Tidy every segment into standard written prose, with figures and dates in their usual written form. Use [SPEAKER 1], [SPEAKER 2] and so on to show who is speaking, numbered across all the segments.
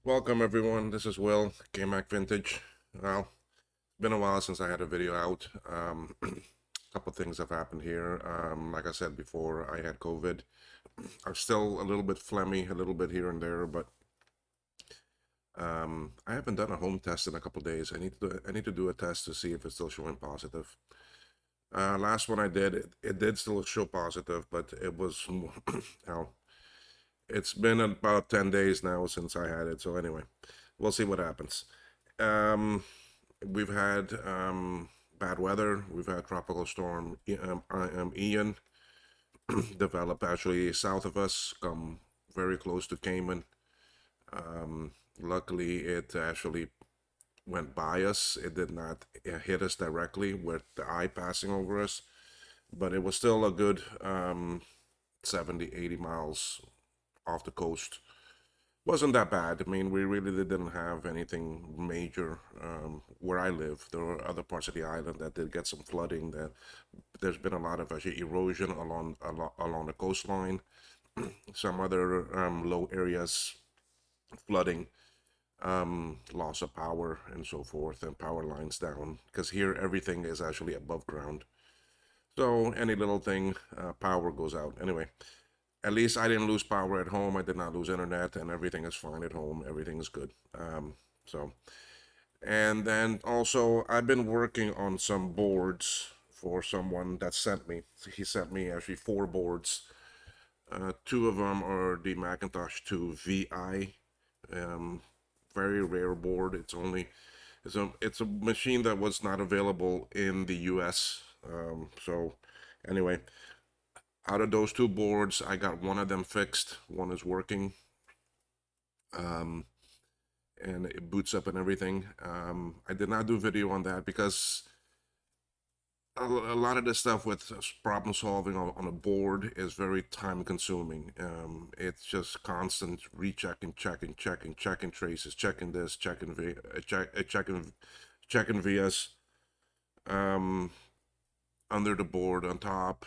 [SPEAKER 1] Welcome everyone, this is Will, KMac Vintage. Well, been a while since I had a video out. A couple things have happened here. Like I said before, I had COVID. I'm still a little bit phlegmy, a little bit here and there, but I haven't done a home test in a couple days. I need to do a test to see if it's still showing positive. Last one I did, it did still show positive, but it was, now, it's been about 10 days now since I had it. So anyway, we'll see what happens. Um, we've had bad weather. We've had tropical storm Ian develop actually south of us, come very close to Cayman. Luckily, it actually went by us. It did not hit us directly with the eye passing over us, but it was still a good 70, 80 miles off the coast. Wasn't that bad. I mean, we really didn't have anything major where I live. There were other parts of the island that did get some flooding. That there's been a lot of actually erosion along the coastline. Some other low areas flooding, loss of power and so forth, and power lines down. Because here everything is actually above ground. So any little thing, power goes out. Anyway, at least I didn't lose power at home. I did not lose internet, and everything is fine at home. Everything is good. So, and then also, I've been working on some boards for someone that sent me. He sent me actually four boards. Two of them are the Macintosh IIci. Um, Very rare board. It's a machine that was not available in the U.S. So anyway, out of those two boards, I got one of them fixed. One is working, um, and it boots up and everything. I did not do video on that because a lot of the stuff with problem solving on a board is very time consuming. It's just constant rechecking, checking traces, checking this, checking VS um, under the board on top,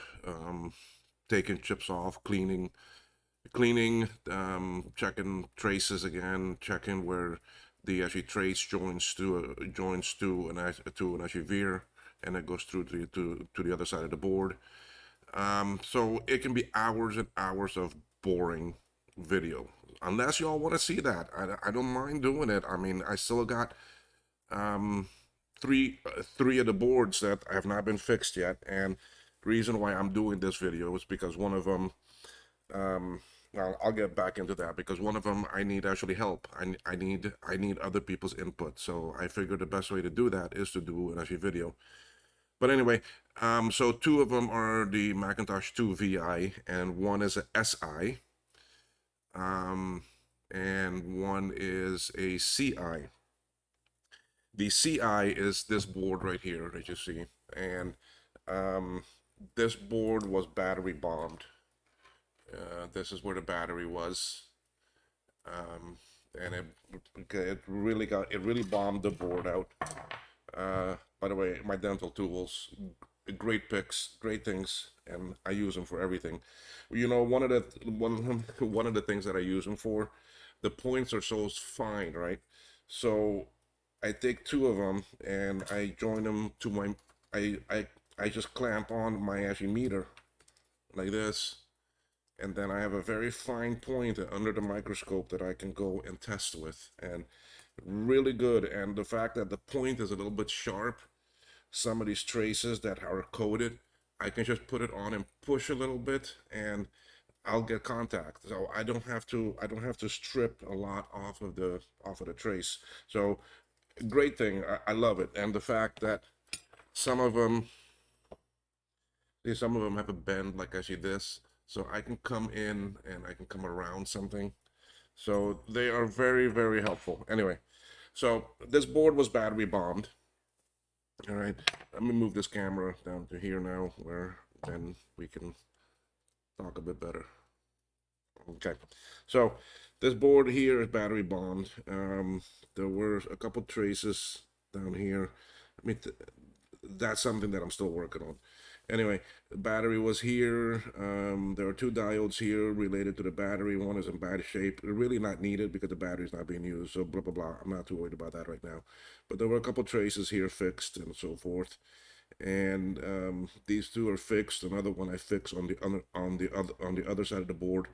[SPEAKER 1] taking chips off, cleaning, checking traces again, checking where the actually trace joins to an actually veer, and it goes through to the other side of the board. So it can be hours and hours of boring video. Unless y'all want to see that, I don't mind doing it. I mean, I still got um, three of the boards that have not been fixed yet, and the reason why I'm doing this video is because one of them um, I'll get back into that because one of them I need actually help. I need other people's input. So I figured the best way to do that is to do an actually video. But anyway, so two of them are the Macintosh 2 VI and one is a SI, um, and one is a CI. The CI is this board right here that you see, and um, this board was battery bombed. This is where the battery was, and it really bombed the board out. By the way, my dental tools, great picks, great things, and I use them for everything. You know, one of the things that I use them for, the points are so fine, right? So I take two of them and I join them to my, I just clamp on my actually meter like this, and then I have a very fine point under the microscope that I can go and test with, and really good. And the fact that the point is a little bit sharp, some of these traces that are coated, I can just put it on and push a little bit, and I'll get contact. So I don't have to strip a lot off of the trace. So great thing. I love it, and the fact that some of them some of them have a bend like I see this, so I can come in and I can come around something. So they are very, very helpful. Anyway, so this board was battery bombed. All right, let me move this camera down to here now, where then we can talk a bit better. Okay, so this board here is battery bombed. There were a couple traces down here. I mean, that's something that I'm still working on. Anyway, the battery was here. There are two diodes here related to the battery. One is in bad shape. They're really not needed because the battery's not being used. So blah blah blah. I'm not too worried about that right now. But there were a couple traces here fixed and so forth. And these two are fixed. Another one I fixed on the other side of the board.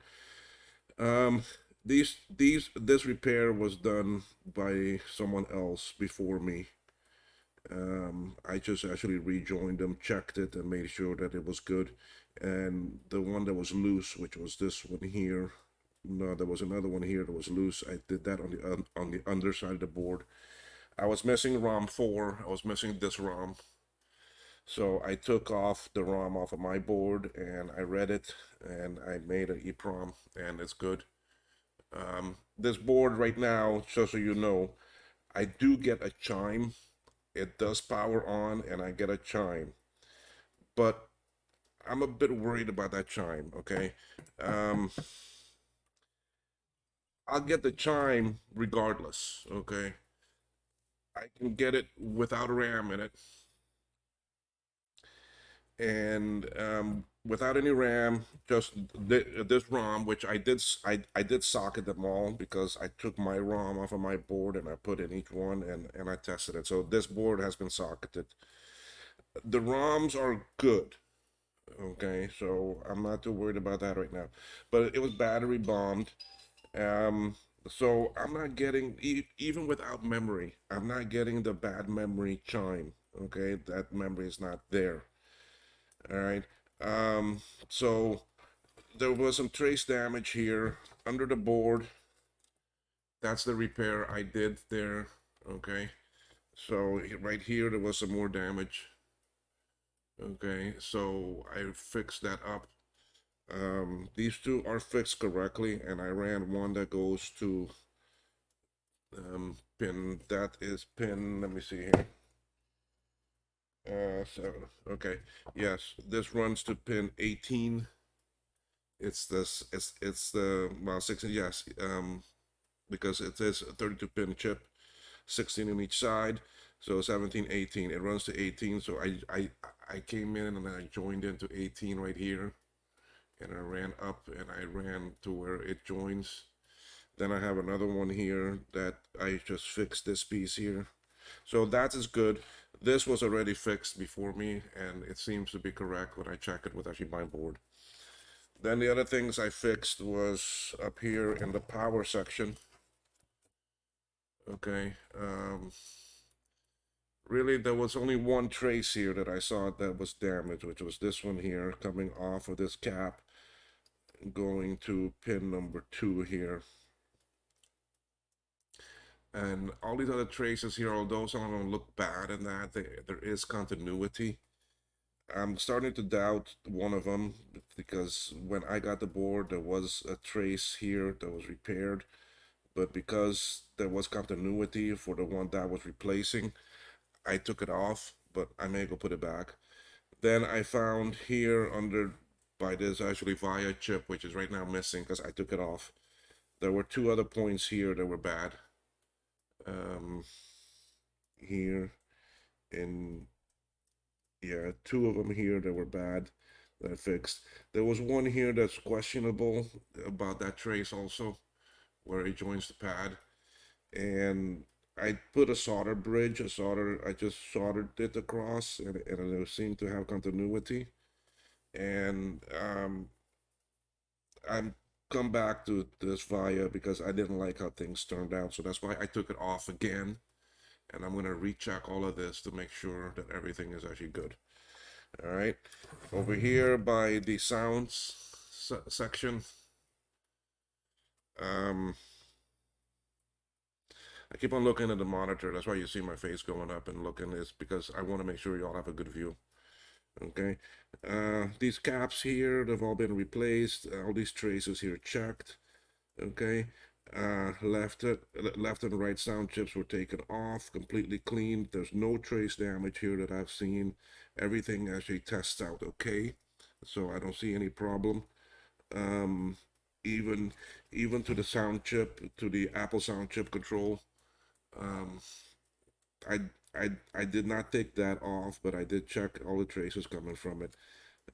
[SPEAKER 1] Um, this repair was done by someone else before me. I just actually rejoined them, checked it, and made sure that it was good. And the one that was loose, which was this one here, no, there was another one here that was loose. I did that on the underside of the board. I was missing ROM 4. I was missing this ROM. So I took off the ROM off of my board and I read it and I made an EEPROM and it's good. This board right now, just so you know, I do get a chime. It does power on and I get a chime. But I'm a bit worried about that chime, okay? Um, I'll get the chime regardless, okay? I can get it without RAM in it. And without any RAM, just this ROM, which I did socket them all because I took my ROM off of my board and I put in each one and I tested it. So this board has been socketed. The ROMs are good. Okay, so I'm not too worried about that right now. But it was battery bombed. Um, so I'm not getting even without memory. I'm not getting the bad memory chime. Okay, that memory is not there. All right. Um, so there was some trace damage here under the board. That's the repair I did there. Okay. So right here there was some more damage. Okay, so I fixed that up. These two are fixed correctly, and I ran one that goes to pin. That is pin. Let me see here. 7. Okay. Yes, this runs to pin 18. It's this. It's the well 16. Yes. Because it is a 32 pin chip, 16 on each side. So 17, 18. It runs to 18. So I came in and I joined into 18 right here, and I ran up and I ran to where it joins. Then I have another one here that I just fixed this piece here. So that is good. This was already fixed before me, and it seems to be correct when I check it with actually my board. Then the other things I fixed was up here in the power section. Okay. Really, there was only one trace here that I saw that was damaged, which was this one here coming off of this cap, going to pin number 2 here. And all these other traces here, although some of them look bad in that, there is continuity. I'm starting to doubt one of them because when I got the board, there was a trace here that was repaired, but because there was continuity for the one that was replacing, I took it off, but I may go put it back. Then I found here under by this actually via chip, which is right now missing because I took it off. There were two other points here that were bad. Um, here in yeah, two of them here that were bad that I fixed. There was one here that's questionable about that trace also, where it joins the pad. And I put a solder bridge, I just soldered it across, and it seemed to have continuity. And I'm come back to this via because I didn't like how things turned out. So that's why I took it off again. And I'm going to recheck all of this to make sure that everything is actually good. All right. Over here by the sounds section, um, I keep on looking at the monitor. That's why you see my face going up and looking, is because I want to make sure y'all have a good view. Okay. These caps here, they've all been replaced. All these traces here checked. Okay. Left and right sound chips were taken off, completely cleaned. There's no trace damage here that I've seen. Everything actually tests out okay, so I don't see any problem. Um, even even to the sound chip, to the Apple sound chip control, um, I I did not take that off, but I did check all the traces coming from it.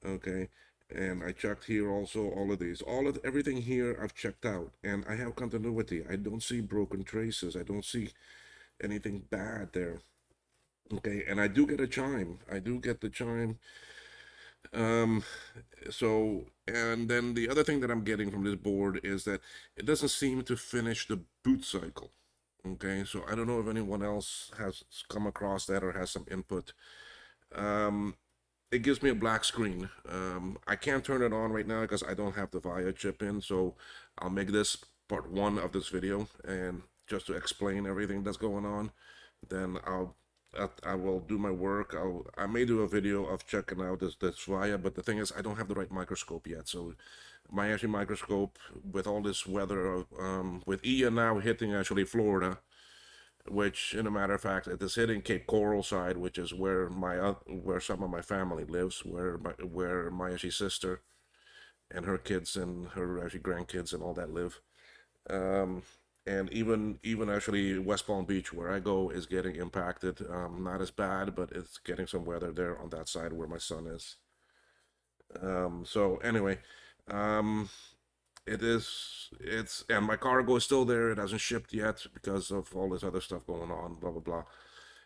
[SPEAKER 1] Okay, and I checked here also all of these, all of everything here I've checked out, and I have continuity. I don't see broken traces. I don't see anything bad there. Okay, and I do get a chime. I do get the chime. Um, so, and then the other thing that I'm getting from this board is that it doesn't seem to finish the boot cycle. Okay, so I don't know if anyone else has come across that or has some input. Um, it gives me a black screen. I can't turn it on right now because I don't have the VIA chip in, so I'll make this part one of this video and just to explain everything that's going on. Then I will do my work. I may do a video of checking out this VIA, but the thing is I don't have the right microscope yet. So my actually microscope with all this weather, with Ian now hitting actually Florida, which, in a matter of fact, it is hitting Cape Coral side, which is where where some of my family lives, where my actually sister and her kids and her actually grandkids and all that live. Um, and even actually West Palm Beach, where I go, is getting impacted. Not as bad, but it's getting some weather there on that side where my son is. So anyway, um, and my cargo is still there. It hasn't shipped yet because of all this other stuff going on. Blah blah blah.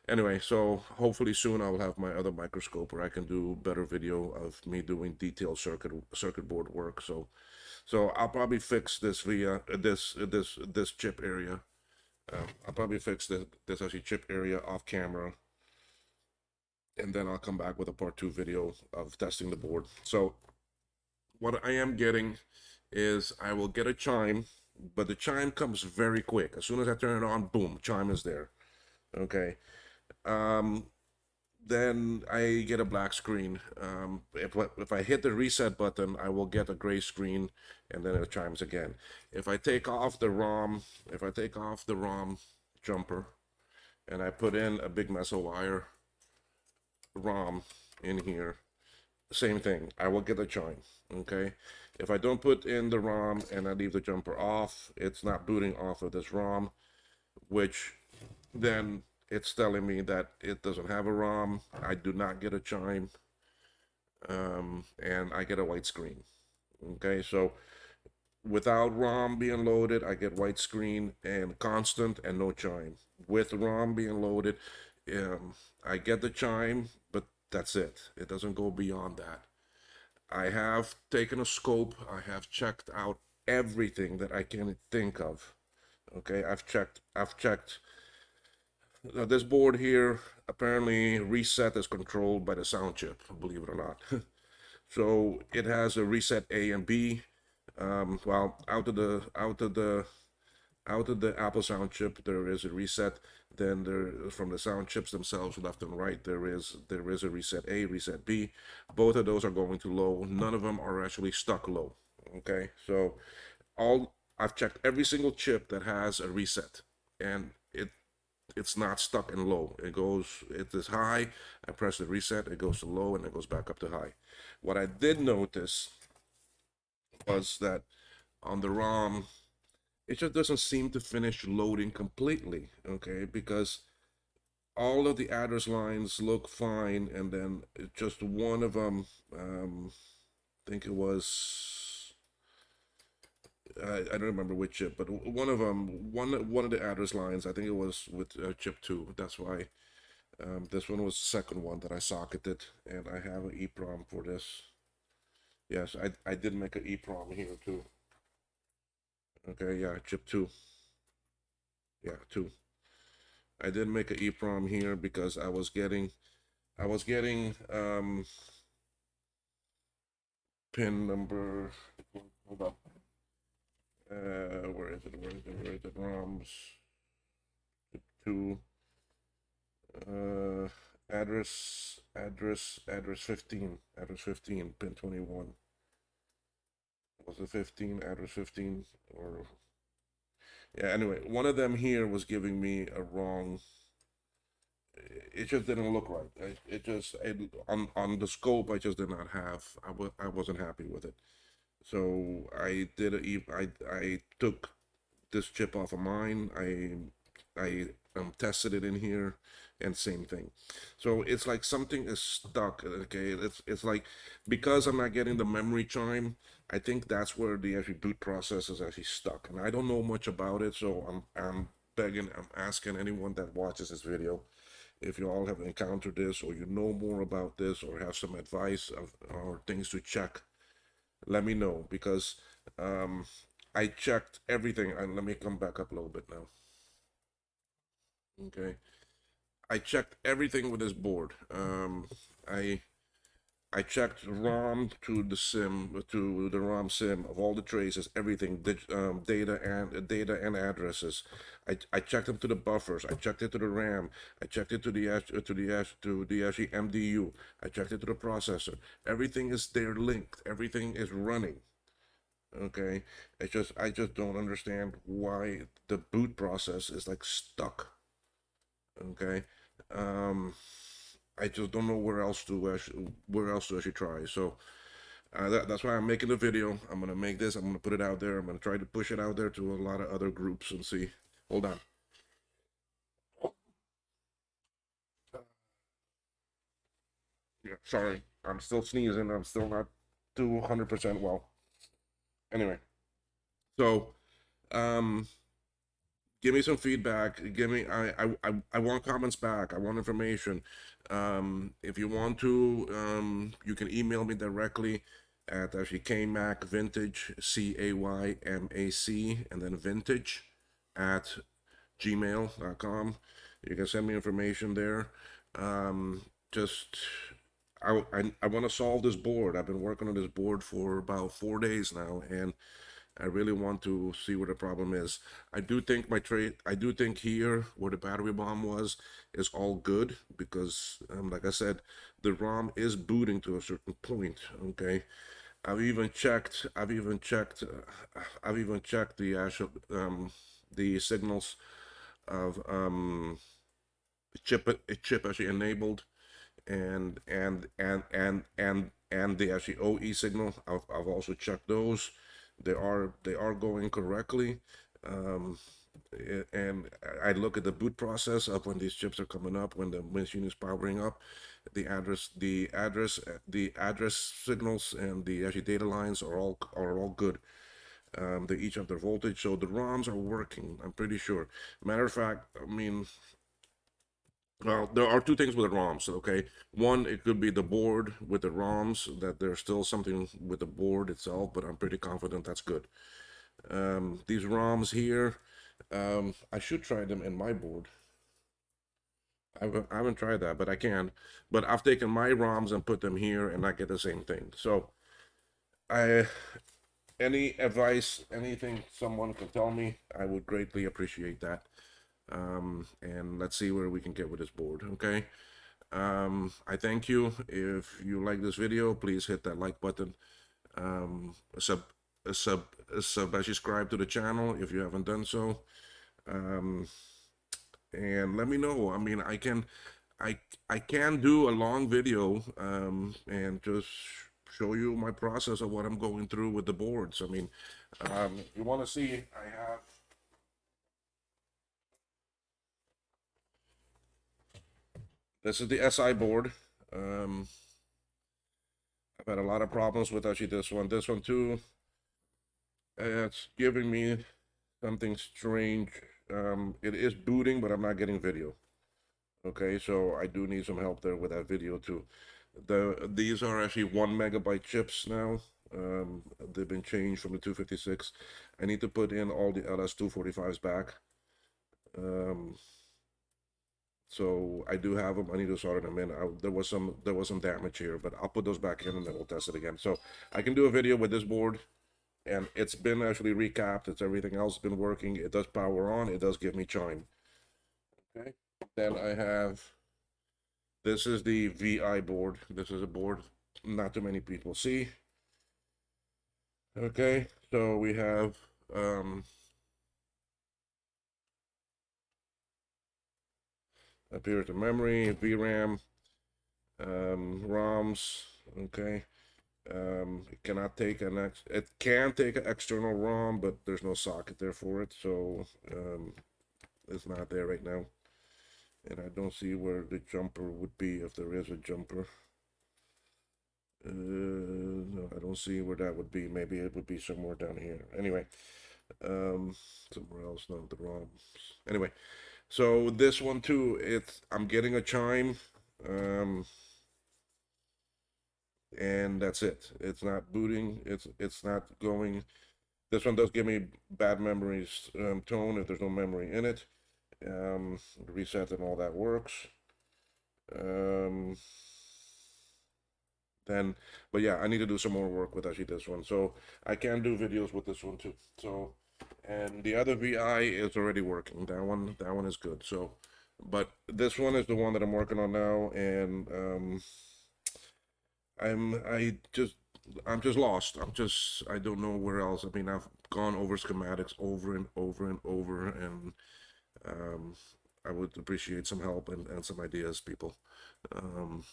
[SPEAKER 1] Anyway, so hopefully soon I will have my other microscope where I can do better video of me doing detailed circuit board work. So I'll probably fix this via this chip area. I'll probably fix this actually chip area off camera, and then I'll come back with a part two video of testing the board. So what I am getting is I will get a chime, but the chime comes very quick. As soon as I turn it on, boom, chime is there. Okay. Um, then I get a black screen. If I hit the reset button, I will get a gray screen, and then it chimes again. If I take off the ROM, if I take off the ROM jumper, and I put in a big mess of wire ROM in here, same thing. I will get a chime. Okay. If I don't put in the ROM and I leave the jumper off, it's not booting off of this ROM, which then it's telling me that it doesn't have a ROM. I do not get a chime, and I get a white screen. Okay, so without ROM being loaded, I get white screen and constant and no chime. With ROM being loaded, I get the chime, but that's it. It doesn't go beyond that. I have taken a scope. I have checked out everything that I can think of. Okay, I've checked. This board here, apparently reset is controlled by the sound chip, believe it or not. So it has a reset A and B. Well, out of the Apple sound chip, there is a reset. Then there, from the sound chips themselves, left and right, there is a reset A, reset B. Both of those are going to low. None of them are actually stuck low. Okay, so all I've checked every single chip that has a reset, and it's not stuck in low. It is high. I press the reset, it goes to low, and it goes back up to high. What I did notice was that on the ROM, it just doesn't seem to finish loading completely. Okay, because all of the address lines look fine, and then just one of them, I think it was. I don't remember which chip, but one of them, one of the address lines, I think it was with chip 2. That's why this one was the second one that I socketed, and I have an EEPROM for this. Yes, I did make an EEPROM here too. Okay, yeah, chip 2. Yeah, 2. I did make an EEPROM here because I was getting pin number, hold up. Where is it? Where is it? Where is it? ROMs 2. Uh, address 15. Address 15. Pin 21. Was it 15? Address 15 or yeah. Anyway, one of them here was giving me a wrong. It just didn't look right. On the scope I just did not have. I wasn't happy with it. So I took this chip off of mine. I tested it in here, and same thing. So it's like something is stuck. Okay, it's like because I'm not getting the memory chime. I think that's where the actually boot process is actually stuck, and I don't know much about it. So I'm asking anyone that watches this video, if you all have encountered this or you know more about this or have some advice or things to check, let me know because um, I checked everything. And let me come back up a little bit now. Okay, I checked everything with this board. I I checked ROM to the SIM to the ROM SIM of all the traces, everything, data and addresses. I checked them to the buffers. I checked it to the RAM. I checked it to the actually MDU. I checked it to the processor. Everything is there linked. Everything is running. Okay, I just don't understand why the boot process is like stuck. Okay, um, I just don't know where else to actually try. So that's why I'm making the video. I'm gonna make this. I'm gonna put it out there. I'm gonna try to push it out there to a lot of other groups and see. Hold on. Yeah, sorry. I'm still sneezing. I'm still not 200% well. Anyway, so um, give me some feedback. Give me. I want comments back. I want information. If you want to, you can email me directly at actually kmac vintage CAYMAC and then vintage at gmail.com. You can send me information there. Just I want to solve this board. I've been working on this board for about 4 days now, and I really want to see where the problem is. I do think here where the battery bomb was is all good because, like I said, the ROM is booting to a certain point. Okay, I've even checked the actual the signals of chip actually enabled and the actually OE signal. I've also checked those. They are going correctly. Um, and I look at the boot process of when these chips are coming up, when the machine is powering up, the address signals and the actually data lines are all good. They each have their voltage, so the ROMs are working. I'm pretty sure. Matter of fact, I mean, well, there are two things with the ROMs. Okay, one, it could be the board with the ROMs, that there's still something with the board itself, but I'm pretty confident that's good. These ROMs here, I should try them in my board. I haven't tried that, but I can. But I've taken my ROMs and put them here, and I get the same thing. So, I any advice, anything someone can tell me, I would greatly appreciate that. And let's see where we can get with this board. Okay. I thank you. If you like this video, please hit that like button. Um, sub, subscribe to the channel if you haven't done so. Um, and let me know. I mean, I, I can do a long video, and just show you my process of what I'm going through with the boards. I mean, if you want to see, I have. This is the SI board. Um, I've had a lot of problems with actually this one. This one too. It's giving me something strange. It is booting, but I'm not getting video. Okay, so I do need some help there with that video too. These are actually 1 megabyte chips now. They've been changed from the 256. I need to put in all the LS245s back. Um, so I do have them. I need to solder them in. There was some damage here, but I'll put those back in and then we'll test it again. So I can do a video with this board, and it's been actually recapped. It's everything else been working. It does power on. It does give me chime. Okay. Then I have, this is the VI board. This is a board not too many people see. Okay. So we have up here the memory, VRAM, ROMs. Okay. It cannot take it can take an external ROM, but there's no socket there for it. So It's not there right now. And I don't see where the jumper would be if there is a jumper. No, I don't see where that would be. Maybe it would be somewhere down here. Anyway, um, somewhere else. No, the ROMs. Anyway, so this one too. I'm getting a chime, um, and that's it. It's not booting. It's not going. This one does give me bad memories tone if there's no memory in it. Reset and all that works. Um, then, but yeah, I need to do some more work with actually this one. So I can do videos with this one too. So, and the other VI is already working. That one is good. So, but this one is the one that I'm working on now, and I'm I just I'm just lost. I don't know where else. I mean, I've gone over schematics over and over and over, and um, I would appreciate some help and some ideas, people. Um,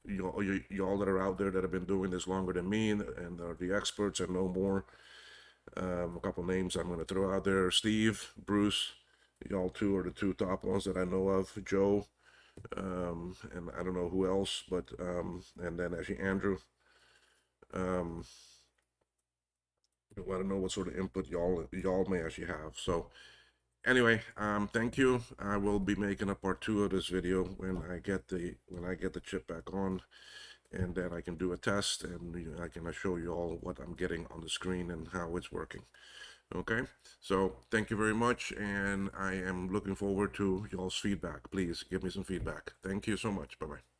[SPEAKER 1] y'all that are out there that have been doing this longer than me and are the experts and know more. A couple names I'm going to throw out there: Steve, Bruce. Y'all two are the two top ones that I know of. Joe, and I don't know who else, but and then actually Andrew. Um, I want to know what sort of input y'all may actually have. So anyway, thank you. I will be making a part two of this video when I get the chip back on, and then I can do a test and I can show you all what I'm getting on the screen and how it's working. Okay, so thank you very much, and I am looking forward to y'all's feedback. Please give me some feedback. Thank you so much. Bye bye.